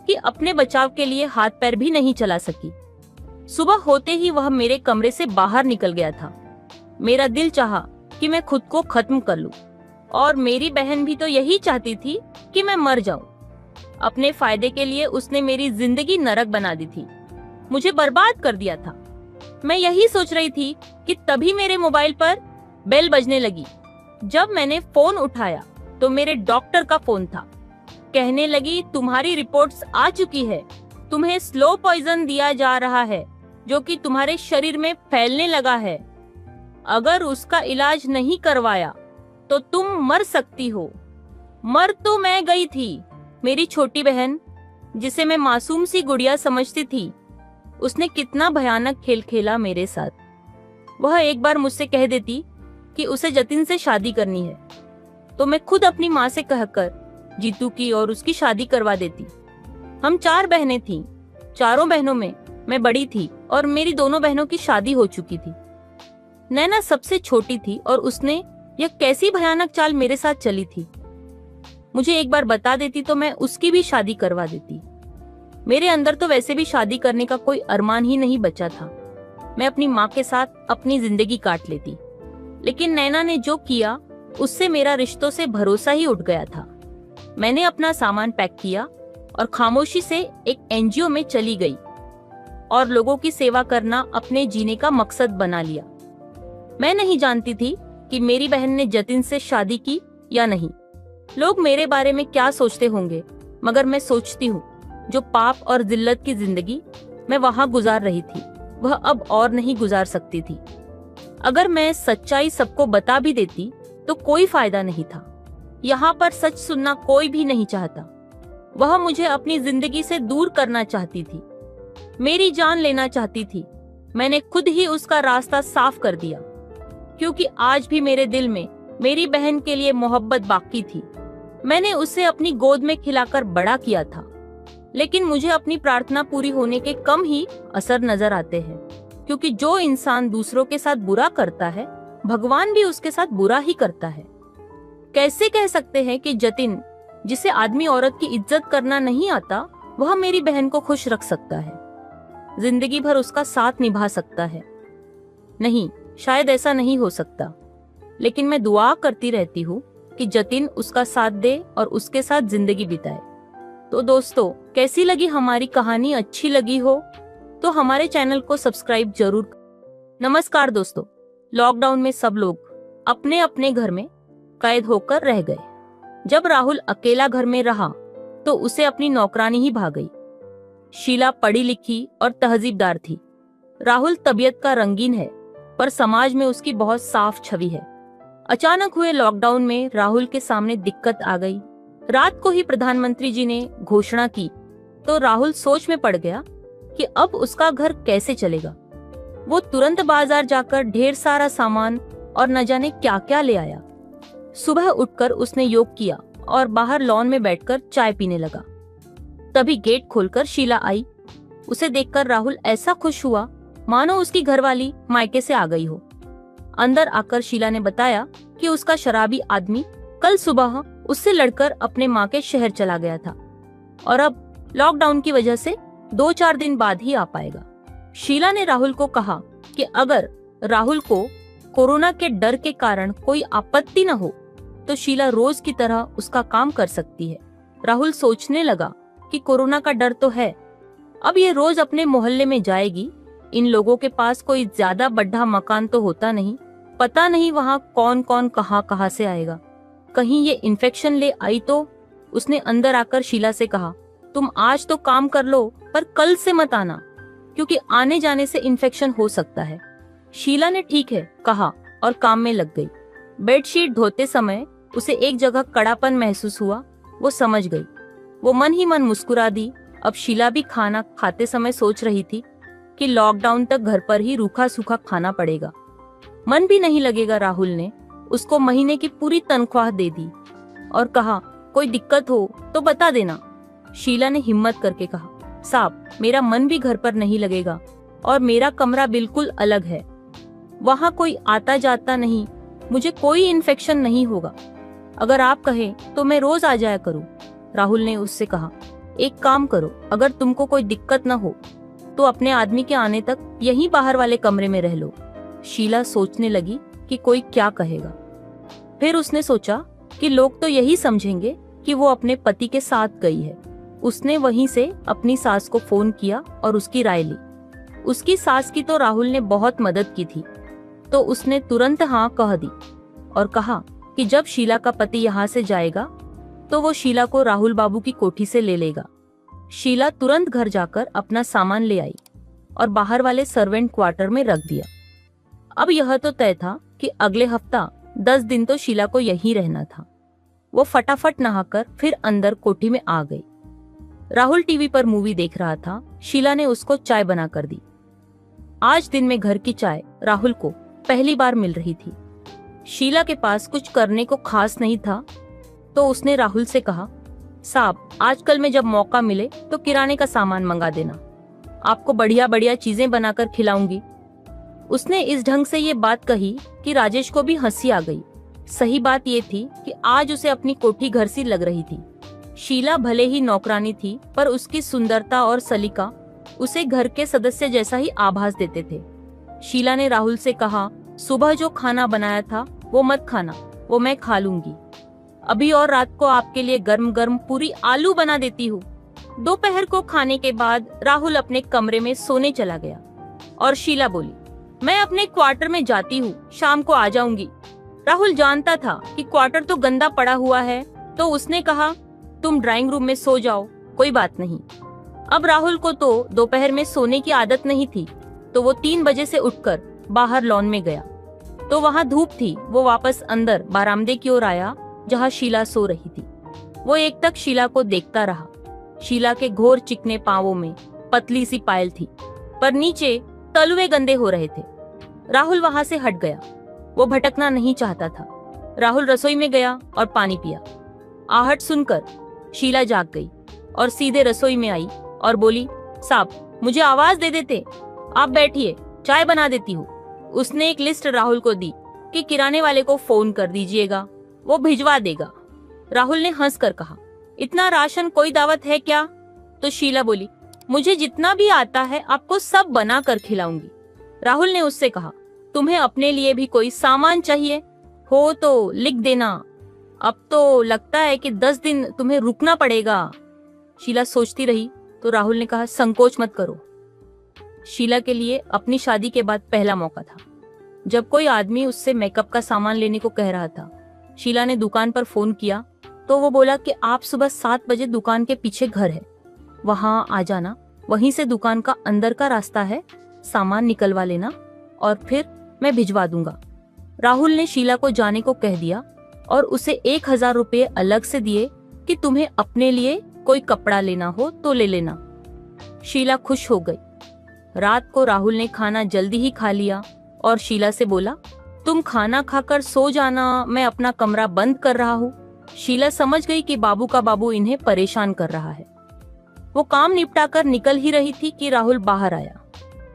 A: कि अपने बचाव के लिए हाथ पैर भी नहीं चला सकी। सुबह होते ही वह मेरे कमरे से बाहर निकल गया था। मेरा दिल चाहा कि मैं खुद को खत्म कर लूं, और मेरी बहन भी तो यही चाहती थी कि मैं मर जाऊं। अपने फायदे के लिए उसने मेरी जिंदगी नरक बना दी थी, मुझे बर्बाद कर दिया था। मैं यही सोच रही थी कि तभी मेरे मोबाइल पर बेल बजने लगी। जब मैंने फोन उठाया तो मेरे डॉक्टर का फोन था। कहने लगी, तुम्हारी रिपोर्ट्स आ चुकी है। तुम्हें स्लो पॉइजन दिया जा रहा है जो कि तुम्हारे शरीर में फैलने लगा है। अगर उसका इलाज नहीं करवाया तो तुम मर सकती हो। मर तो मैं गई थी। मेरी छोटी बहन, जिसे मैं मासूम सी गुड़िया समझती थी, उसने कितना भयानक खेल खेला मेरे साथ। वह एक बार मुझसे कह देती कि उसे जतिन से शादी करनी है तो मैं खुद अपनी माँ से कहकर जीतू की और उसकी शादी करवा देती। हम 4 बहनें थीं। चारों बहनों में मैं बड़ी थी और मेरी दोनों बहनों की शादी हो चुकी थी। नैना सबसे छोटी थी और उसने यह कैसी भयानक चाल मेरे साथ चली थी। मुझे एक बार बता देती तो मैं उसकी भी शादी करवा देती। मेरे अंदर तो वैसे भी शादी करने का कोई अरमान ही नहीं बचा था। मैं अपनी माँ के साथ अपनी जिंदगी काट लेती। लेकिन नैना ने जो किया उससे मेरा रिश्तों से भरोसा ही उठ गया था। मैंने अपना सामान पैक किया और खामोशी से एक एनजीओ में चली गई और लोगों की सेवा करना अपने जीने का मकसद बना लिया। मैं नहीं जानती थी कि मेरी बहन ने जतिन से शादी की या नहीं। लोग मेरे बारे में क्या सोचते होंगे, मगर मैं सोचती हूँ जो पाप और जिल्लत की जिंदगी मैं वहां गुजार रही थी वह अब और नहीं गुजार सकती थी। अगर मैं सच्चाई सबको बता भी देती तो कोई फायदा नहीं था। यहाँ पर सच सुनना कोई भी नहीं चाहता। वह मुझे अपनी जिंदगी से दूर करना चाहती थी, मेरी जान लेना चाहती थी। मैंने खुद ही उसका रास्ता साफ कर दिया, क्योंकि आज भी मेरे दिल में मेरी बहन के लिए मोहब्बत बाकी थी। मैंने उसे अपनी गोद में खिलाकर बड़ा किया था। लेकिन मुझे अपनी प्रार्थना पूरी होने के कम ही असर नजर आते हैं, क्योंकि जो इंसान दूसरों के साथ बुरा करता है, भगवान भी उसके साथ बुरा ही करता है। कैसे कह सकते हैं कि जतिन, जिसे आदमी औरत की इज्जत करना नहीं आता, वह मेरी बहन को खुश रख सकता है, जिंदगी भर उसका साथ निभा सकता है? नहीं, शायद ऐसा नहीं हो सकता। लेकिन मैं दुआ करती रहती हूँ कि जतिन उसका साथ दे और उसके साथ जिंदगी बिताए। तो दोस्तों, कैसी लगी हमारी कहानी? अच्छी लगी हो तो हमारे चैनल को सब्सक्राइब जरूर। नमस्कार दोस्तों, लॉकडाउन में सब लोग अपने अपने घर में कैद होकर रह गए। जब राहुल अकेला घर में रहा तो उसे अपनी नौकरानी ही भा गई। शीला पढ़ी लिखी और तहजीबदार थी। राहुल तबीयत का रंगीन है, पर समाज में उसकी बहुत साफ छवि है। अचानक हुए लॉकडाउन में राहुल के सामने दिक्कत आ गई। रात को ही प्रधानमंत्री जी ने घोषणा की तो राहुल सोच में पड़ गया कि अब उसका घर कैसे चलेगा। वो तुरंत बाजार जाकर ढेर सारा सामान और न जाने क्या क्या ले आया। सुबह उठकर उसने योग किया और बाहर लॉन में बैठकर चाय पीने लगा। तभी गेट खोलकर शीला आई। उसे देखकर राहुल ऐसा खुश हुआ मानो उसकी घरवाली मायके से आ गई हो। अंदर आकर शीला ने बताया कि उसका शराबी आदमी कल सुबह उससे लड़कर अपने माँ के शहर चला गया था और अब लॉकडाउन की वजह से 2-4 दिन बाद ही आ पाएगा। शीला ने राहुल को कहा कि अगर राहुल को कोरोना के डर के कारण कोई आपत्ति न हो तो शीला रोज की तरह उसका काम कर सकती है। राहुल सोचने लगा कि कोरोना का डर तो है, अब ये रोज अपने मोहल्ले में जाएगी। इन लोगों के पास कोई ज्यादा बड़ा मकान तो होता नहीं, पता नहीं वहाँ कौन कौन कहाँ से आएगा। कहीं ये इन्फेक्शन ले आई तो। उसने अंदर आकर शीला से कहा, तुम आज तो काम कर लो पर कल से मत आना, क्योंकि आने जाने से इन्फेक्शन हो सकता है। शीला ने ठीक है कहा और काम में लग गई। बेडशीट धोते समय उसे एक जगह कड़ापन महसूस हुआ। वो समझ गई। वो मन ही मन मुस्कुरा दी। अब शीला भी खाना खाते समय सोच रही थी कि लॉकडाउन तक घर पर ही रूखा सूखा खाना पड़ेगा। मन भी नहीं लगेगा। राहुल ने उसको महीने की पूरी तनख्वाह दे दी और कहा, कोई दिक्कत हो तो बता देना। शीला ने हिम्मत करके कहा, साहब मेरा मन भी घर पर नहीं लगेगा और मेरा कमरा बिल्कुल अलग है, वहाँ कोई आता जाता नहीं, मुझे कोई इन्फेक्शन नहीं होगा। अगर आप कहें तो मैं रोज आ जाया करूँ। राहुल ने उससे कहा, एक काम करो, अगर तुमको कोई दिक्कत न हो तो अपने आदमी के आने तक यहीं बाहर वाले कमरे में रह लो। शीला सोचने लगी कि कोई क्या कहेगा। फिर उसने सोचा कि लोग तो यही समझेंगे कि वो अपने पति के साथ गई है। उसने वहीं से अपनी सास को फोन किया और उसकी राय ली। उसकी सास की तो राहुल ने बहुत मदद की थी, तो उसने तुरंत हाँ कह दी और कहा कि जब शीला का पति यहाँ से जाएगा तो वो शीला को राहुल बाबू की कोठी से ले लेगा। शीला तुरंत घर जाकर अपना सामान ले आई और बाहर वाले सर्वेंट क्वार्टर में रख दिया। अब यह तो तय था कि अगले हफ्ता 10 दिन तो शीला को यहीं रहना था। वो फटाफट नहाकर फिर अंदर कोठी में आ गई। राहुल टीवी पर मूवी देख रहा था। शीला ने उसको चाय बना कर दी। आज दिन में घर की चाय राहुल को पहली बार मिल रही थी। शीला के पास कुछ करने को खास नहीं था, तो उसने राहुल से कहा, साहब आजकल में जब मौका मिले तो किराने का सामान मंगा देना, आपको बढ़िया बढ़िया चीजें बनाकर खिलाऊंगी। उसने इस ढंग से ये बात कही कि राजेश को भी हंसी आ गई। सही बात ये थी कि आज उसे अपनी कोठी घर सी लग रही थी। शीला भले ही नौकरानी थी, पर उसकी सुंदरता और सलीका उसे घर के सदस्य जैसा ही आभास देते थे। शीला ने राहुल से कहा, सुबह जो खाना बनाया था वो मत खाना, वो मैं खा लूंगी। अभी और रात को आपके लिए गर्म गर्म पूरी आलू बना देती हूँ। दोपहर को खाने के बाद राहुल अपने कमरे में सोने चला गया और शीला बोली, मैं अपने क्वार्टर में जाती हूँ, शाम को आ जाऊंगी। राहुल जानता था कि क्वार्टर तो गंदा पड़ा हुआ है, तो उसने कहा, तुम ड्राइंग रूम में सो जाओ, कोई बात नहीं। अब राहुल को तो दोपहर में सोने की आदत नहीं थी, तो वो 3 बजे से उठकर बाहर लॉन में गया, तो वहाँ धूप थी। वो वापस अंदर बारामदे की ओर आया जहाँ शीला सो रही थी। वो एक तक शीला को देखता रहा। शीला के घोर चिकने पांवों में पतली सी पायल थी, पर नीचे तलवे गंदे हो रहे थे। राहुल वहाँ से हट गया। वो भटकना नहीं चाहता था। राहुल रसोई में गया और पानी पिया। आहट सुनकर शीला जाग गई और सीधे रसोई में आई और बोली, साहब मुझे आवाज दे देते, आप बैठिए, चाय बना देती हूँ। उसने एक लिस्ट राहुल को दी कि किराने वाले को फोन कर दीजिएगा, वो भिजवा देगा। राहुल ने हंसकर कहा, इतना राशन कोई दावत है क्या? तो शीला बोली, मुझे जितना भी आता है आपको सब बना कर खिलाऊंगी। राहुल ने उससे कहा, तुम्हें अपने लिए भी कोई सामान चाहिए हो तो लिख देना, अब तो लगता है कि 10 दिन तुम्हें रुकना पड़ेगा। शीला सोचती रही तो राहुल ने कहा, संकोच मत करो। शीला के लिए अपनी शादी के बाद पहला मौका था जब कोई आदमी उससे मेकअप का सामान लेने को कह रहा था। शीला ने दुकान पर फोन किया तो वो बोला कि आप सुबह 7 बजे दुकान के पीछे घर है, वहां आ जाना, वहीं से दुकान का अंदर का रास्ता है, सामान निकलवा लेना और फिर मैं भिजवा दूंगा। राहुल ने शीला को जाने को कह दिया और उसे 1000 रुपये अलग से दिए कि तुम्हें अपने लिए कोई कपड़ा लेना हो तो ले लेना। शीला खुश हो गई। रात को राहुल ने खाना जल्दी ही खा लिया और शीला से बोला, तुम खाना खाकर सो जाना, मैं अपना कमरा बंद कर रहा हूँ। शीला समझ गई कि बाबू का बाबू इन्हें परेशान कर रहा है। वो काम निपटाकर निकल ही रही थी कि राहुल बाहर आया।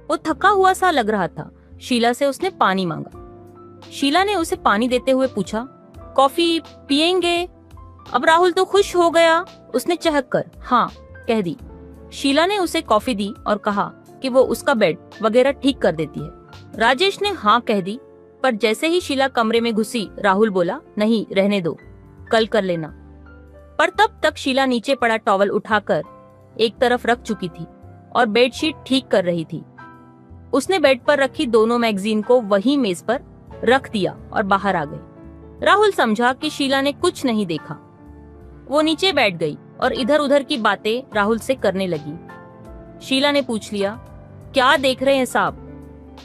A: वो थका हुआ सा लग रहा था। शीला से उसने पानी मांगा। शीला ने उसे पानी देते हुए पूछा, कॉफी पिएंगे? अब राहुल तो खुश हो गया। उसने चहक कर हाँ कह दी। शीला ने उसे कॉफी दी और कहा कि वो उसका बेड वगैरह ठीक कर देती है। राजेश ने हाँ कह दी, पर जैसे ही शीला कमरे में घुसी राहुल बोला, नहीं रहने दो, कल कर लेना। पर तब तक शीला नीचे पड़ा टॉवल उठाकर एक तरफ रख चुकी थी और बेडशीट ठीक कर रही थी। उसने बेड पर रखी दोनों मैगजीन को वही मेज पर रख दिया और बाहर आ गई। राहुल समझा कि शीला ने कुछ नहीं देखा। वो नीचे बैठ गई और इधर उधर की बातें राहुल से करने लगी। शीला ने पूछ लिया, क्या देख रहे हैं साहब?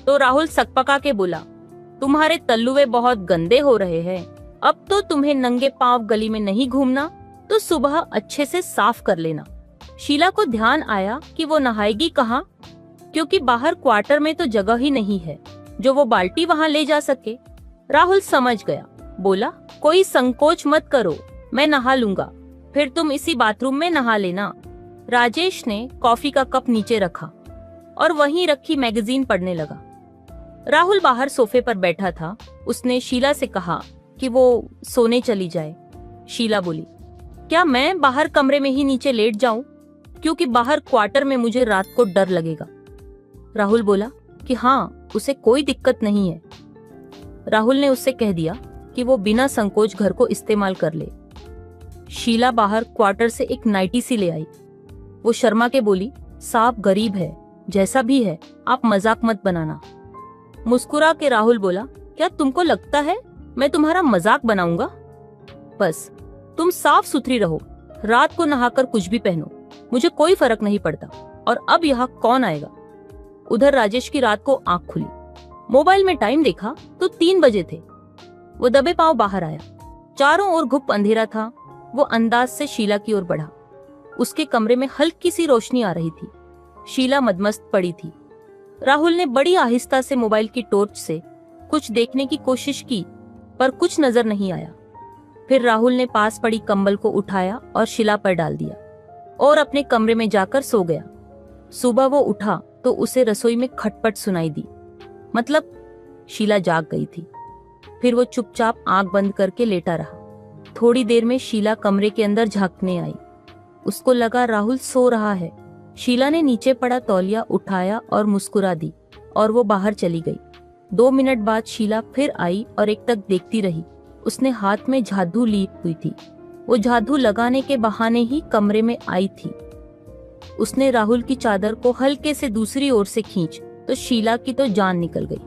A: तो राहुल सकपका के बोला, तुम्हारे तल्लुए बहुत गंदे हो रहे हैं। अब तो तुम्हें नंगे पांव गली में नहीं घूमना, तो सुबह अच्छे से साफ कर लेना। शीला को ध्यान आया कि वो नहाएगी कहाँ, क्योंकि बाहर क्वार्टर में तो जगह ही नहीं है जो वो बाल्टी वहाँ ले जा सके। राहुल समझ गया, बोला, कोई संकोच मत करो, मैं नहा लूंगा, फिर तुम इसी बाथरूम में नहा लेना। राजेश ने कॉफी का कप नीचे रखा और वहीं रखी मैगजीन पढ़ने लगा। राहुल बाहर सोफे पर बैठा था। उसने शीला से कहा कि वो सोने चली जाए। शीला बोली, क्या मैं बाहर कमरे में ही नीचे लेट जाऊं, क्योंकि बाहर क्वार्टर में मुझे रात को डर लगेगा। राहुल बोला कि हाँ, उसे कोई दिक्कत नहीं है। राहुल ने उससे कह दिया कि वो बिना संकोच घर को इस्तेमाल कर ले। शीला बाहर क्वार्टर से एक नाइटी सी ले आई। वो शर्मा के बोली, साहब गरीब है, जैसा भी है आप मजाक मत बनाना। मुस्कुरा के राहुल बोला, क्या तुमको लगता है मैं तुम्हारा मजाक बनाऊंगा? बस तुम साफ सुथरी रहो, रात को नहाकर कुछ भी पहनो, मुझे कोई फर्क नहीं पड़ता। और अब यहाँ कौन आएगा? उधर राजेश की रात को आंख खुली। मोबाइल में टाइम देखा तो 3 बजे थे। वो दबे पांव बाहर आया। चारों ओर घुप अंधेरा था। वो अंदाज से शीला की ओर बढ़ा। उसके कमरे में हल्की सी रोशनी आ रही थी। शीला मदमस्त पड़ी थी। राहुल ने बड़ी आहिस्ता से मोबाइल की टॉर्च से कुछ देखने की कोशिश की, पर कुछ नजर नहीं आया। फिर राहुल ने पास पड़ी कंबल को उठाया और शीला पर डाल दिया और अपने कमरे में जाकर सो गया। सुबह वो उठा तो उसे रसोई में खटपट सुनाई दी, मतलब शीला जाग गई थी। फिर वो चुपचाप आंख बंद करके लेटा रहा। थोड़ी देर में शीला कमरे के अंदर झांकने आई। उसको लगा राहुल सो रहा है। शीला ने नीचे पड़ा तौलिया उठाया और मुस्कुरा दी और वो बाहर चली गई। 2 मिनट बाद शीला फिर आई और एक तक देखती रही। उसने हाथ में झाड़ू ली हुई थी। वो झाड़ू लगाने के बहाने ही कमरे में आई थी। उसने राहुल की चादर को हल्के से दूसरी ओर से खींच तो शीला की तो जान निकल गई।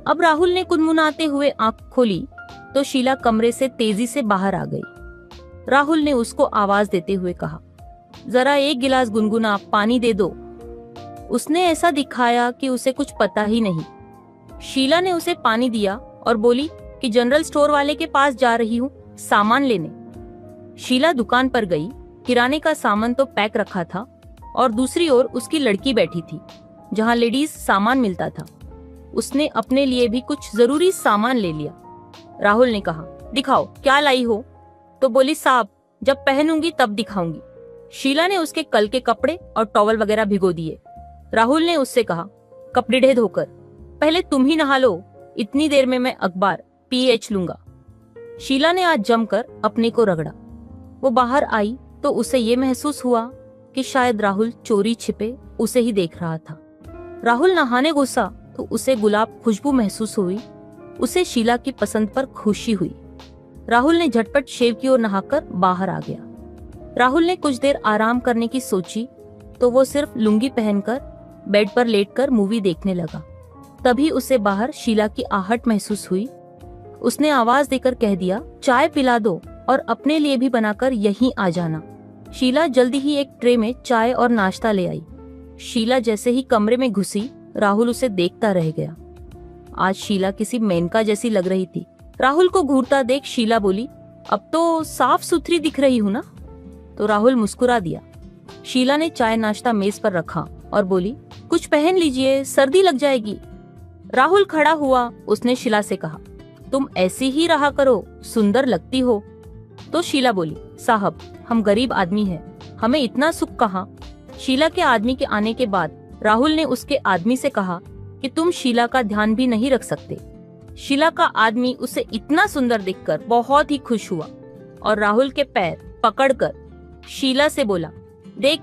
A: अब राहुल ने कुनमुनाते हुए आंख खोली तो शीला कमरे से तेजी से बाहर आ गई। राहुल ने उसको आवाज देते हुए कहा, जरा 1 गिलास गुनगुना पानी दे दो। उसने ऐसा दिखाया कि उसे कुछ पता ही नहीं। शीला ने उसे पानी दिया और बोली कि जनरल स्टोर वाले के पास जा रही हूँ सामान लेने। शीला दुकान पर गई। किराने का सामान तो पैक रखा था और दूसरी ओर उसकी लड़की बैठी थी जहाँ लेडीज सामान मिलता था। उसने अपने लिए भी कुछ जरूरी सामान ले लिया। राहुल ने कहा, दिखाओ क्या लाई हो? तो बोली, साहब जब पहनूंगी तब दिखाऊंगी। शीला ने उसके कल के कपड़े और टॉवल वगैरह भिगो दिए। राहुल ने उससे कहा, कपड़े ढे धोकर, पहले तुम ही नहा लो, इतनी देर में मैं अखबार PH लूंगा। शीला ने आज जमकर अपने को रगड़ा। वो बाहर आई तो उसे ये महसूस हुआ कि शायद राहुल चोरी छिपे उसे ही देख रहा था। राहुल नहाने घुसा तो उसे गुलाब खुशबू महसूस हुई। उसे शीला की पसंद पर खुशी हुई। राहुल ने झटपट शेव की ओर नहाकर बाहर आ गया। राहुल ने कुछ देर आराम करने की सोची तो वो सिर्फ लुंगी पहनकर बेड पर लेटकर मूवी देखने लगा। तभी उसे बाहर शीला की आहट महसूस हुई। उसने आवाज देकर कह दिया, चाय पिला दो और अपने लिए भी बनाकर यहीं आ जाना। शीला जल्दी ही एक ट्रे में चाय और नाश्ता ले आई। शीला जैसे ही कमरे में घुसी, राहुल उसे देखता रह गया। आज शीला किसी मेनका जैसी लग रही थी। राहुल को घूरता देख शीला बोली, अब तो साफ सुथरी दिख रही हूं ना? तो राहुल मुस्कुरा दिया। शीला ने चाय नाश्ता मेज पर रखा और बोली, कुछ पहन लीजिए, सर्दी लग जाएगी। राहुल खड़ा हुआ। उसने शीला से कहा, तुम ऐसी ही रहा करो, सुंदर लगती हो। तो शीला बोली, साहब हम गरीब आदमी हैं, हमें इतना सुख कहाँ। शीला के आदमी के आने के बाद राहुल ने उसके आदमी से कहा कि तुम शीला का ध्यान भी नहीं रख सकते। शीला का आदमी उसे इतना सुंदर देखकर बहुत ही खुश हुआ और राहुल के पैर पकड़कर शीला से बोला, देख